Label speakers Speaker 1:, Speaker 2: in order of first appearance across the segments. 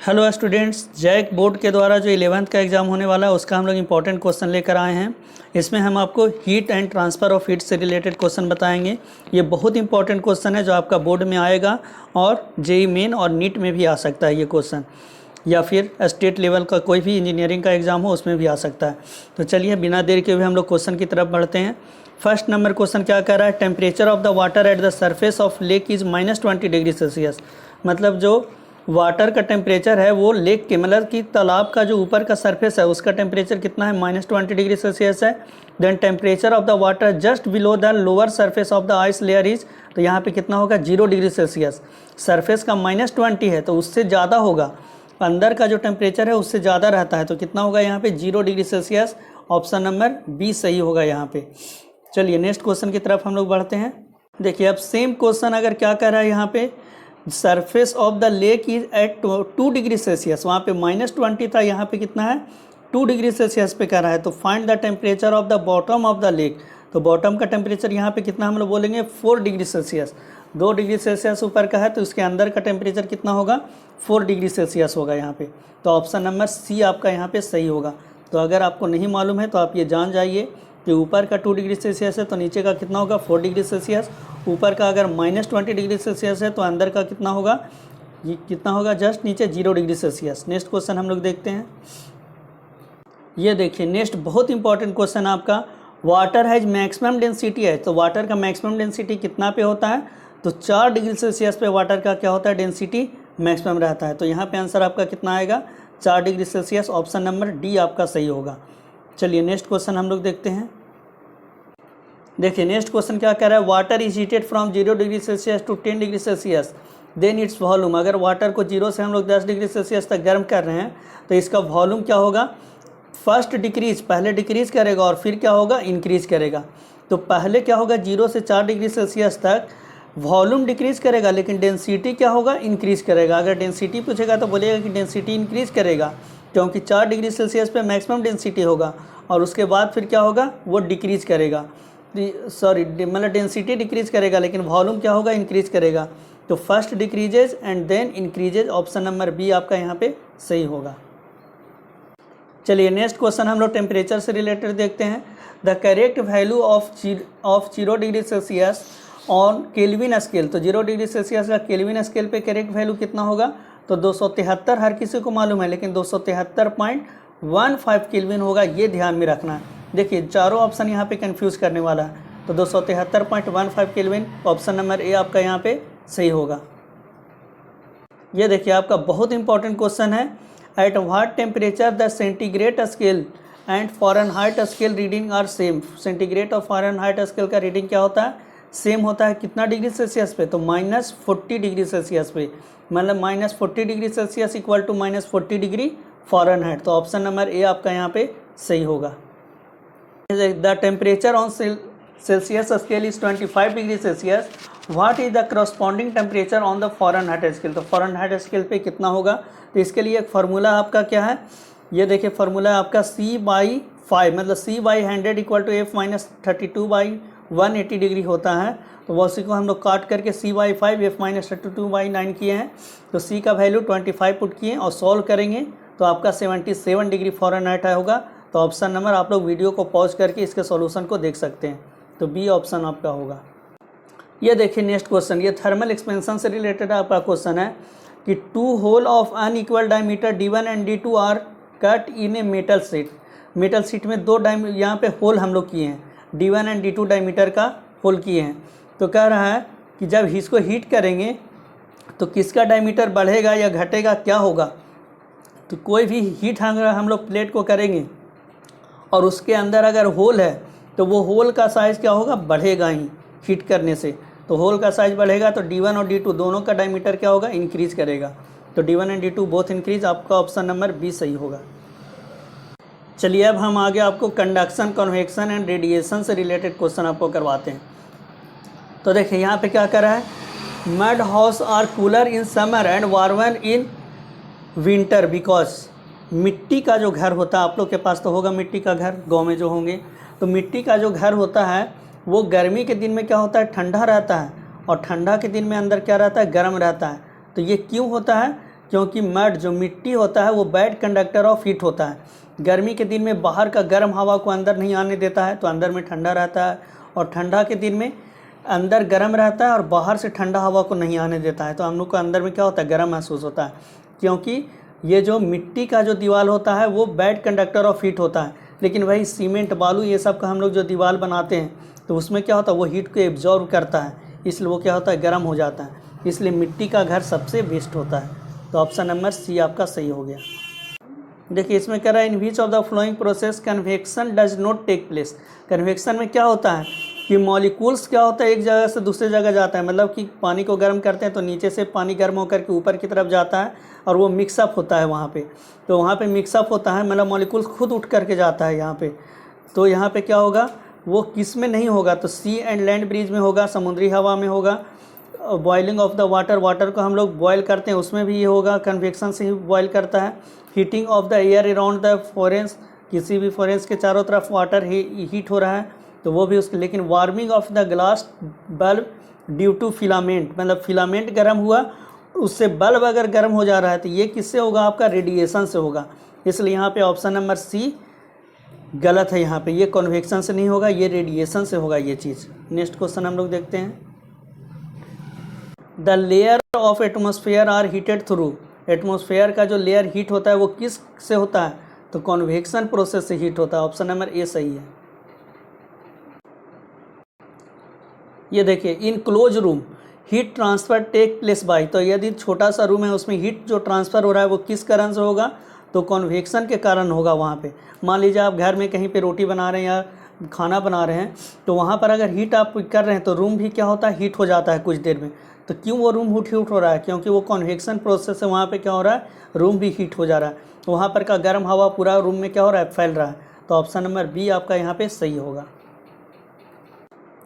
Speaker 1: Hello students, JAC board के द्वारा जो 11th का एग्ज़ाम होने वाला है उसका हम लोग इंपॉर्टेंट क्वेश्चन लेकर आए हैं। इसमें हम आपको heat and transfer of heat से रिलेटेड क्वेश्चन बताएंगे। ये बहुत इंपॉर्टेंट क्वेश्चन है जो आपका बोर्ड में आएगा और जेईई मेन और नीट में भी आ सकता है ये क्वेश्चन, या फिर स्टेट लेवल का कोई भी इंजीनियरिंग का एग्ज़ाम हो उसमें भी आ सकता है। तो चलिए बिना देर के हुए हम लोग क्वेश्चन की तरफ बढ़ते हैं। फर्स्ट नंबर क्वेश्चन क्या कह रहा है, temperature of the water at the surface of lake is -20 degree Celsius. मतलब जो वाटर का टेम्परेचर है वो लेक के मतलब कि तालाब का जो ऊपर का सरफेस है उसका टेम्परेचर कितना है, -20 डिग्री सेल्सियस है। Then temperature of the water just below the lower surface of the ice layer is, तो यहाँ पे कितना होगा 0 डिग्री सेल्सियस। सरफेस का -20 है तो उससे ज़्यादा होगा, अंदर का जो टेम्परेचर है उससे ज़्यादा रहता है, तो कितना होगा यहाँ पे 0 degree Celsius. Option number B सही होगा यहाँ पे। चलिए नेक्स्ट क्वेश्चन की तरफ हम लोग बढ़ते हैं। देखिए अब सेम क्वेश्चन अगर क्या कर रहा है यहाँ पे, surface of the lake is at 2 degree Celsius, वहाँ पे -20 था, यहाँ पे कितना है 2 डिग्री सेल्सियस पे कर रहा है। तो find the temperature of the bottom of the lake, तो बॉटम का टेम्परेचर यहाँ पे कितना हम लोग बोलेंगे 4 डिग्री सेल्सियस। 2 डिग्री सेल्सियस ऊपर का है तो उसके अंदर का टेम्परेचर कितना होगा 4 डिग्री सेल्सियस होगा यहाँ पे। तो ऑप्शन नंबर सी आपका यहाँ पे सही होगा। तो अगर आपको नहीं मालूम है तो आप ये जान जाइए कि ऊपर का 2 डिग्री सेल्सियस है तो नीचे का कितना होगा 4 डिग्री सेल्सियस। ऊपर का अगर -20 डिग्री सेल्सियस है तो अंदर का कितना होगा, ये कितना होगा जस्ट नीचे 0 डिग्री सेल्सियस। नेक्स्ट क्वेश्चन हम लोग देखते हैं। ये देखिए नेक्स्ट बहुत इंपॉर्टेंट क्वेश्चन आपका, वाटर हैज मैक्सिमम डेंसिटी है, तो वाटर का मैक्सिमम डेंसिटी कितना पे होता है, तो 4 डिग्री सेल्सियस पे वाटर का क्या होता है डेंसिटी मैक्सिमम रहता है। तो यहाँ पे आंसर आपका कितना आएगा 4 degree Celsius. Option number D आपका सही होगा। चलिए नेक्स्ट क्वेश्चन हम लोग देखते हैं। देखिए नेक्स्ट क्वेश्चन क्या कह रहा है, water is heated from 0 degree Celsius to 10 degree Celsius then its volume. अगर वाटर को 0 से हम लोग 10 डिग्री सेल्सियस तक गर्म कर रहे हैं तो इसका वॉल्यूम क्या होगा, फर्स्ट डिक्रीज, पहले डिक्रीज करेगा और फिर क्या होगा इंक्रीज करेगा। तो पहले क्या होगा 0 से 4 डिग्री सेल्सियस तक वॉल्यूम डिक्रीज करेगा, लेकिन डेंसिटी क्या होगा इंक्रीज करेगा। अगर डेंसिटी पूछेगा तो बोलेगा कि डेंसिटी इंक्रीज करेगा, क्योंकि 4 डिग्री सेल्सियस पे मैक्सिमम डेंसिटी होगा और उसके बाद फिर क्या होगा वो डिक्रीज करेगा, सॉरी मतलब डेंसिटी डिक्रीज करेगा लेकिन वॉल्यूम क्या होगा इंक्रीज करेगा। तो first decreases and then increases. Option number B आपका यहाँ पे सही होगा। चलिए नेक्स्ट क्वेश्चन हम लोग टेम्परेचर से रिलेटेड देखते हैं। The correct value of 0 degree Celsius on kelvin scale, तो 0 डिग्री सेल्सियस का केल्विन स्केल पे करेक्ट वैल्यू कितना होगा, तो 273 हर किसी को मालूम है, लेकिन 273.15 केल्विन होगा, ये ध्यान में रखना है। देखिए चारों ऑप्शन यहाँ पे कंफ्यूज करने वाला है, तो 273.15 केल्विन। ऑप्शन नंबर ए आपका यहाँ पे सही होगा। ये देखिए आपका बहुत इंपॉर्टेंट क्वेश्चन है, at what temperature the centigrade scale and Fahrenheit scale reading are same. Centigrade और फ़ारेनहाइट स्केल का रीडिंग क्या होता है, सेम होता है। कितना डिग्री सेल्सियस पे, तो -40 डिग्री सेल्सियस पे, मतलब -40 degree Celsius equal to -40 degree Fahrenheit. तो ऑप्शन नंबर ए आपका यहाँ पे सही होगा। The temperature on Celsius scale is 25 degree Celsius. What is the corresponding temperature on the Fahrenheit scale? तो Fahrenheit scale पे कितना होगा, तो इसके लिए एक फार्मूला आपका क्या है, ये देखिए फार्मूला आपका C/5 मतलब C/100 equal to F-32/180 degree होता है। तो उसी को हम लोग काट करके C/5 F-32/9 किए हैं, तो C का वैल्यू 25 पुट किए और सॉल्व करेंगे तो आपका 77 डिग्री फ़ारेनहाइट होगा। तो ऑप्शन नंबर आप लोग वीडियो को पॉज करके इसके सॉल्यूशन को देख सकते हैं, तो बी ऑप्शन आपका होगा। ये देखिए नेक्स्ट क्वेश्चन, ये थर्मल एक्सपेंशन से रिलेटेड आपका क्वेश्चन है कि 2 hole of unequal diameter D1 and D2 are cut in a metal sheet. Metal sheet में दो यहाँ पे होल हम लोग किए हैं, D1 एंड D2 डायमीटर का होल किए हैं। तो कह रहा है कि जब इसको हीट करेंगे तो किसका डायमीटर बढ़ेगा या घटेगा, क्या होगा। तो कोई भी हीट हम लोग प्लेट को करेंगे और उसके अंदर अगर होल है तो वो होल का साइज़ क्या होगा, बढ़ेगा ही हीट करने से। तो होल का साइज़ बढ़ेगा तो D1 और D2 दोनों का डायमीटर क्या होगा इंक्रीज करेगा। तो D1 and D2 both increase. आपका ऑप्शन नंबर बी सही होगा। चलिए अब हम आगे आपको कंडक्शन, कन्वेक्शन एंड रेडिएशन से रिलेटेड क्वेश्चन आपको करवाते हैं। तो देखिए यहाँ पे क्या कर रहा है, mud house are cooler in summer and warmer in winter because. मिट्टी का जो घर होता है, आप लोग के पास तो होगा मिट्टी का घर गांव में जो होंगे, तो मिट्टी का जो घर होता है वो गर्मी के दिन में क्या होता है ठंडा रहता है और ठंडा के दिन में अंदर क्या रहता है गर्म रहता है। तो ये क्यों होता है, क्योंकि मड जो मिट्टी होता है वो बैड कंडक्टर ऑफ हीट होता है। गर्मी के दिन में बाहर का गर्म हवा को अंदर नहीं आने देता है, तो अंदर में ठंडा रहता है, और ठंडा के दिन में अंदर गर्म रहता है और बाहर से ठंडा हवा को नहीं आने देता है, तो हम लोग को अंदर में क्या होता है, गर्म महसूस होता है। क्योंकि ये जो मिट्टी का जो दीवार होता है वो बैड कंडक्टर ऑफ हीट होता है। लेकिन वही सीमेंट, बालू, ये सब का हम लोग जो दीवार बनाते हैं तो उसमें क्या होता है, वो हीट को एब्जॉर्व करता है, इसलिए वो क्या होता है, गर्म हो जाता है। इसलिए मिट्टी का घर सबसे बेस्ट होता है। तो ऑप्शन नंबर सी आपका सही हो गया। देखिए इसमें कह रहा है in which of the following process convection does not take place. Convection में क्या होता है कि मॉलिक्यूल्स क्या होता है, एक जगह से दूसरी जगह जाता है, मतलब कि पानी को गर्म करते हैं तो नीचे से पानी गर्म होकर के ऊपर की तरफ जाता है और वो मिक्सअप होता है वहाँ पे, तो वहाँ पे मिक्सअप होता है, मतलब मॉलिक्यूल्स खुद उठ करके जाता है यहाँ पे। तो यहाँ पे क्या होगा, वो किस में नहीं होगा, तो सी एंड लैंड ब्रिज में होगा, समुद्री हवा में होगा। Boiling of the water, water को हम लोग बॉयल करते हैं उसमें भी ये होगा, कन्वेक्शन से ही बॉयल करता है। Heating of the air around the furnace, किसी भी फोरेंस के चारों तरफ वाटर हीट हो रहा है तो वो भी उसके। लेकिन warming of the glass bulb due to filament, मतलब फिलामेंट गर्म हुआ, उससे बल्ब अगर गर्म हो जा रहा है तो ये किससे होगा, आपका रेडिएशन से होगा। इसलिए यहाँ पे ऑप्शन नंबर सी गलत है। यहाँ पे ये कन्वेक्शन से नहीं होगा, ये रेडिएशन से होगा ये चीज़। नेक्स्ट क्वेश्चन हम लोग देखते हैं। The layer of atmosphere are heated through. Atmosphere का जो लेयर हीट होता है वो किस से होता है, तो कन्वेक्शन प्रोसेस से हीट होता है। ऑप्शन नंबर ए सही है। ये देखिए in close room heat transfer take place by, तो यदि छोटा सा रूम है उसमें हीट जो ट्रांसफ़र हो रहा है वो किस कारण से होगा, तो कन्वेक्शन के कारण होगा वहाँ पे। मान लीजिए आप घर में कहीं पे रोटी बना रहे हैं या खाना बना रहे हैं, तो वहाँ पर अगर हीट आप कर रहे हैं तो रूम भी क्या होता है, हीट हो जाता है कुछ देर में। तो क्यों वो रूम हीट हो रहा है, क्योंकि वो कन्वेक्शन प्रोसेस से वहाँ पे क्या हो रहा है, रूम भी हीट हो जा रहा है, तो वहाँ पर का गर्म हवा पूरा रूम में क्या हो रहा है, फैल रहा है। तो ऑप्शन नंबर बी आपका यहाँ पे सही होगा।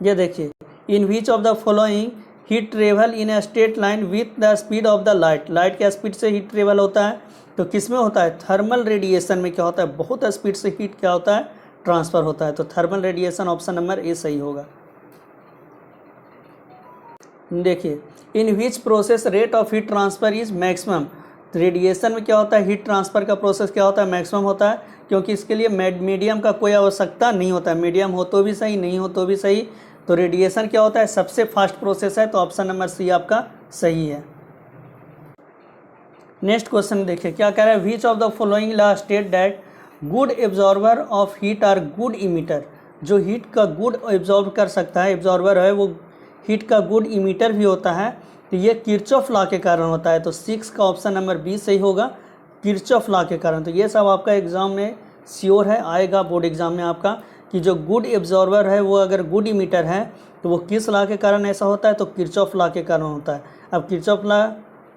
Speaker 1: ये देखिए in which of the following heat travel in a straight line with the speed of the light. Light के स्पीड से हीट ट्रेवल होता है, तो किस में होता है, थर्मल रेडिएशन में क्या होता है, बहुत स्पीड से हीट क्या होता है, ट्रांसफ़र होता है। तो thermal radiation option number A सही होगा। देखिए in which process rate of heat transfer is maximum. Radiation में क्या होता है, हीट ट्रांसफ़र का प्रोसेस क्या होता है, मैक्सिमम होता है, क्योंकि इसके लिए मीडियम का कोई आवश्यकता नहीं होता है। मीडियम हो तो भी सही, नहीं हो तो भी सही। तो रेडिएशन क्या होता है, सबसे फास्ट प्रोसेस है। तो ऑप्शन नंबर सी आपका सही है। नेक्स्ट क्वेश्चन देखिए क्या कह रहा है, which of the following law state that good absorber of heat are good emitter. जो हीट का गुड एब्जॉर्ब कर सकता है, एब्जॉर्बर है, वो हीट का गुड इमीटर भी होता है। तो ये किरचॉफ लॉ के कारण होता है। तो 6 का ऑप्शन नंबर बी सही होगा, किरचॉफ लॉ के कारण। तो ये सब आपका एग्जाम में श्योर है, आएगा बोर्ड एग्जाम में आपका, कि जो गुड एब्जॉर्बर है वो अगर गुड इमीटर है तो वो किस लॉ के कारण ऐसा होता है, तो किरचॉफ लॉ के कारण होता है। अब किरचॉफ लॉ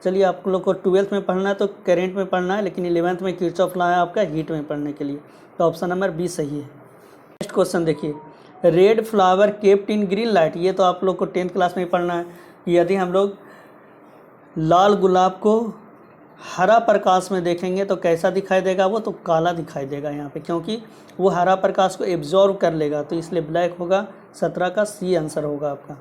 Speaker 1: चलिए आप लोग को 12th में पढ़ना है तो करेंट में पढ़ना है, लेकिन 11th में किरचॉफ लॉ है आपका हीट में पढ़ने के लिए। तो ऑप्शन नंबर बी सही है। नेक्स्ट क्वेश्चन देखिए, red flower kept in green light. ये तो आप लोग को 10th क्लास में पढ़ना है। यदि हम लोग लाल गुलाब को हरा प्रकाश में देखेंगे तो कैसा दिखाई देगा, वो तो काला दिखाई देगा यहाँ पे, क्योंकि वो हरा प्रकाश को एब्जॉर्व कर लेगा, तो इसलिए ब्लैक होगा। 17 का सी आंसर होगा आपका।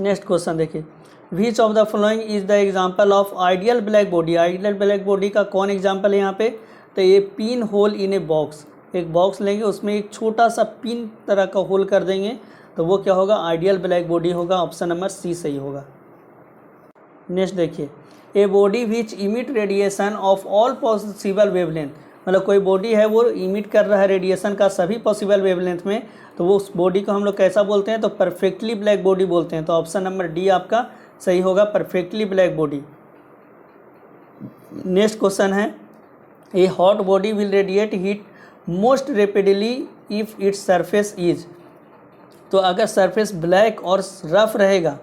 Speaker 1: नेक्स्ट क्वेश्चन देखिए, विच of the following is the example of ideal black body. Ideal black body का कौन एग्जाम्पल है यहाँ पे, तो ये pin hole in a box. एक बॉक्स लेंगे उसमें एक छोटा सा पिन तरह का होल कर देंगे तो वो क्या होगा, आइडियल ब्लैक बॉडी होगा। ऑप्शन नंबर सी सही होगा। नेक्स्ट देखिए, a body which emit radiation of all possible wavelength. मतलब कोई बॉडी है वो इमिट कर रहा है रेडिएशन का सभी पॉसिबल वेवलेंथ में, तो वो उस बॉडी को हम लोग कैसा बोलते हैं, तो परफेक्टली ब्लैक बॉडी बोलते हैं। तो ऑप्शन नंबर डी आपका सही होगा, perfectly black body. Next question है, a hot body will radiate heat most rapidly if its surface is. तो अगर सरफेस ब्लैक और रफ रहेगा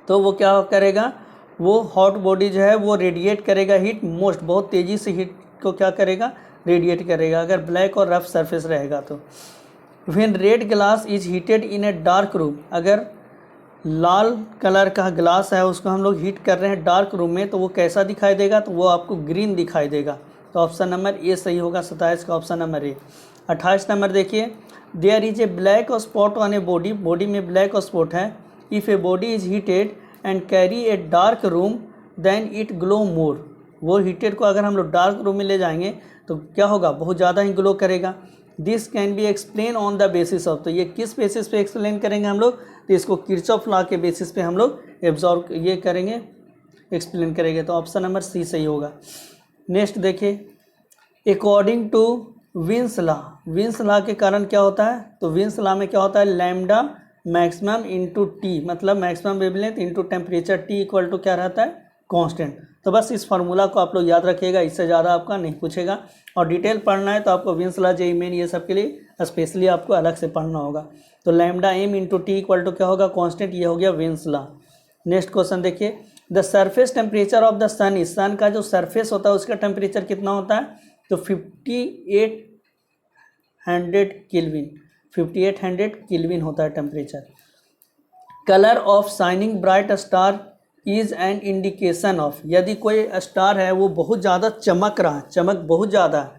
Speaker 1: तो वो क्या करेगा, वो हॉट बॉडी जो है वो रेडिएट करेगा हीट मोस्ट, बहुत तेज़ी से हीट को क्या करेगा, रेडिएट करेगा, अगर ब्लैक और रफ सरफेस रहेगा तो। When red glass is heated in A dark room. अगर लाल कलर का ग्लास है उसको हम लोग हीट कर रहे हैं डार्क रूम में, तो वो कैसा दिखाई देगा, तो वो आपको ग्रीन दिखाई देगा। तो ऑप्शन नंबर ए सही होगा, 27 का ऑप्शन नंबर ए। 28 नंबर देखिए, there is a black spot on a body. Body में ब्लैक स्पॉट है। If a body is heated and carry a dark room then it glow more. वो heated को अगर हम लोग डार्क रूम में ले जाएंगे तो क्या होगा, बहुत ज़्यादा ही ग्लो करेगा। This can be explain on the basis of, तो ये किस बेसिस पे एक्सप्लेन करेंगे हम लोग, तो इसको किरचॉफ लॉ के बेसिस पे हम लोग एब्जॉर्ब ये करेंगे, एक्सप्लेन करेंगे। तो ऑप्शन नंबर सी सही होगा। नेक्स्ट देखिए according to Wien's law, Wien's law के कारण क्या होता है, तो विन्स लॉ में क्या होता है, लैम्डा मैक्सिमम इंटू टी, मतलब maximum wavelength into temperature T equal to क्या रहता है, कांस्टेंट। तो बस इस फार्मूला को आप लोग याद रखिएगा, इससे ज़्यादा आपका नहीं पूछेगा। और डिटेल पढ़ना है तो आपको विन्स लॉ, जेईई मेन, ये सब के लिए स्पेशली आपको अलग से पढ़ना होगा। तो lambda M into T equal to क्या होगा, कांस्टेंट, ये हो गया विन्स लॉ। नेक्स्ट क्वेश्चन देखिए, the surface temperature of the sun, इस सन का जो सरफेस होता है उसका टेम्परेचर कितना होता है, तो 5800 केल्विन, 5800 केल्विन होता है temperature. Colour of shining bright star is an indication of, यदि कोई स्टार है वो बहुत ज़्यादा चमक रहा है, चमक बहुत ज़्यादा है,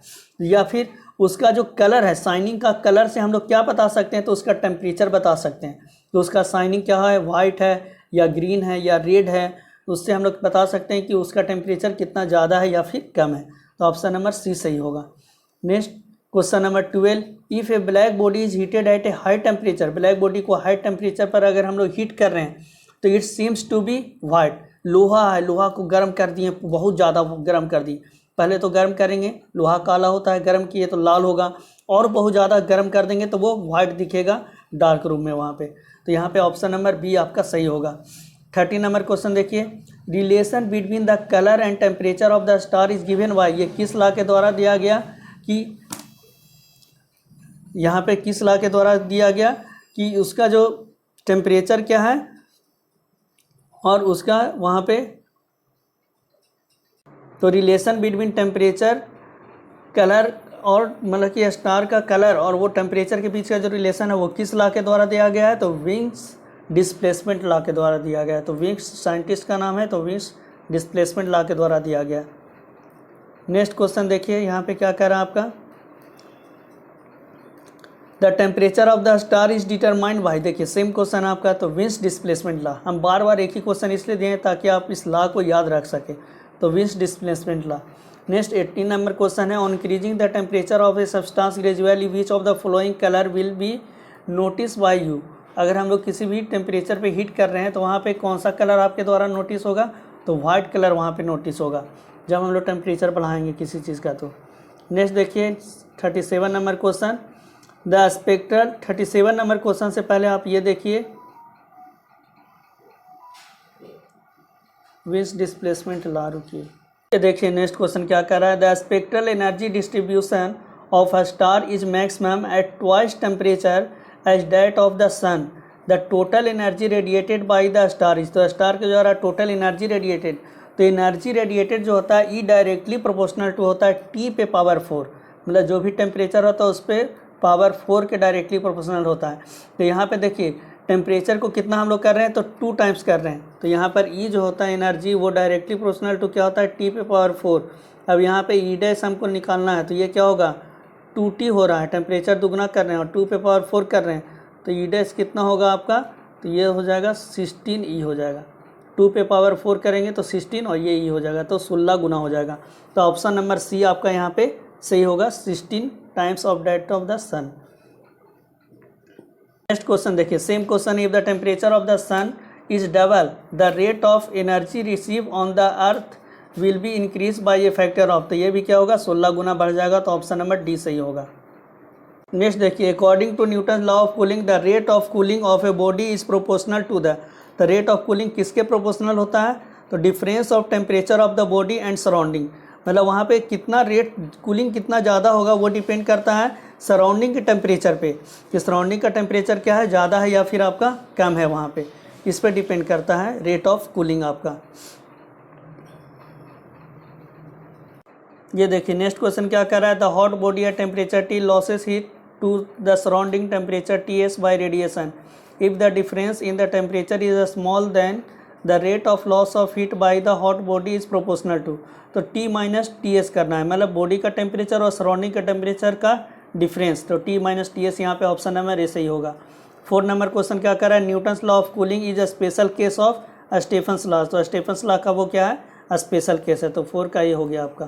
Speaker 1: या फिर उसका जो कलर है, शाइनिंग का कलर से हम लोग क्या बता सकते हैं, तो उसका टेम्परेचर बता सकते हैं। तो उसका शाइनिंग क्या है, वाइट है या ग्रीन है या रेड है, उससे हम लोग बता सकते हैं कि उसका टेम्परेचर कितना ज़्यादा है या फिर कम है। तो ऑप्शन नंबर सी सही होगा। Next question number 12, if a black body is heated at a high temperature, black body को हाई टेम्परेचर पर अगर हम लोग हीट कर रहे हैं तो it seems to be white, लोहा है, लोहा को गर्म कर दिए, बहुत ज़्यादा गर्म कर दिए, पहले तो गर्म करेंगे, लोहा काला होता है, गर्म किए तो लाल होगा, और बहुत ज़्यादा गर्म कर देंगे तो वो वाइट दिखेगा डार्क रूम में वहाँ पे। तो यहाँ पे ऑप्शन नंबर बी आपका सही होगा। 30 नंबर क्वेश्चन देखिए, relation between the colour and temperature of the star is given by, ये किस लॉ के द्वारा दिया गया, कि यहाँ पे किस लॉ के द्वारा दिया गया कि उसका जो टेम्परेचर क्या है और उसका वहाँ पे, तो रिलेशन बिटवीन टेम्परेचर, कलर और मतलब कि स्टार का कलर और वो टेम्परेचर के बीच का जो रिलेशन है वो किस लॉ के द्वारा दिया गया है, तो विंग्स डिस्प्लेसमेंट लॉ के द्वारा दिया गया है। तो विंग्स साइंटिस्ट का नाम है, तो विंग्स डिस्प्लेसमेंट लॉ के द्वारा दिया गया। नेक्स्ट क्वेश्चन देखिए, यहाँ पे क्या कह रहा है आपका, the temperature of the star is determined by, देखिए सेम क्वेश्चन आपका, तो विंस डिस्प्लेसमेंट लॉ, हम बार बार एक ही क्वेश्चन इसलिए दिए ताकि आप इस लॉ को याद रख सकें, तो Wien's displacement law. Next 18 number question है, on increasing the temperature of a substance gradually which of the following colour will be notice by you, अगर हम लोग किसी भी टेम्परेचर पे हीट कर रहे हैं तो वहाँ पे कौन सा कलर आपके द्वारा नोटिस होगा, तो वाइट कलर वहाँ पे नोटिस होगा जब हम लोग टेम्परेचर बढ़ाएंगे किसी चीज़ का। तो नेक्स्ट देखिए 37 number question, the spectral, 37 number question से पहले आप ये देखिए, विंस डिस्प्लेसमेंट लॉ, रुकिए ये देखिए नेक्स्ट क्वेश्चन क्या कर रहा है, the spectral energy distribution of a star is maximum at twice temperature as that of the sun, the total energy radiated by the star is, तो स्टार के द्वारा टोटल एनर्जी रेडिएटेड, तो energy radiated जो होता है ई directly proportional to होता है T पे पावर 4, मतलब जो भी टेम्परेचर होता है उस पर पावर 4 के डायरेक्टली प्रोपोर्शनल होता है। तो यहाँ पे देखिए टेम्परेचर को कितना हम लोग कर रहे हैं, तो 2 टाइम्स कर रहे हैं, तो यहाँ पर ई जो होता है एनर्जी वो डायरेक्टली प्रोपोर्शनल टू क्या होता है, टी पे पावर 4। अब यहाँ पे ई डैश हमको निकालना है, तो ये क्या होगा, 2t हो रहा है, टेम्परेचर दुगना कर रहे हैं और 2 पे पावर 4 कर रहे हैं, तो ई डैश कितना होगा आपका, तो ये हो जाएगा 16 ई हो जाएगा, 2 पे पावर 4 करेंगे तो 16 और ये ई हो जाएगा, तो 16 गुना हो जाएगा। तो ऑप्शन नंबर सी आपका यहाँ पे सही होगा, 16 times of that of the sun. Next question देखिए, same question, if the temperature of the sun is double the rate of energy receive on the earth will be increase by a factor of, तो ये भी क्या होगा, 16 गुना बढ़ जाएगा, तो option number D सही होगा। नेक्स्ट देखिए, according to Newton law of cooling the rate of cooling of a body is proportional to the rate of cooling किसके प्रोपोर्शनल होता है, तो difference of temperature of the body and surrounding, मतलब वहाँ पे कितना रेट कूलिंग कितना ज़्यादा होगा वो डिपेंड करता है सराउंडिंग के टेम्परेचर पे, कि सराउंडिंग का टेम्परेचर क्या है, ज़्यादा है या फिर आपका कम है, वहाँ पे इस पर डिपेंड करता है रेट ऑफ कूलिंग आपका। ये देखिए नेक्स्ट क्वेश्चन क्या कर रहा है, the hot body at temperature T loses heat to the surrounding temperature T S by radiation, if the difference in the temperature is small then the rate of loss of heat by the hot body is proportional to, तो T minus T S करना है, मतलब body का temperature और surrounding का temperature का difference, तो T minus T S यहाँ पे ऑप्शन नंबर ए सही होगा। 4 नंबर क्वेश्चन क्या कर रहा है, Newton's law of cooling is a special case of Stefan's law, तो स्टेफन्स लॉ का वो क्या है, स्पेशल केस है, तो 4 का ये हो गया आपका।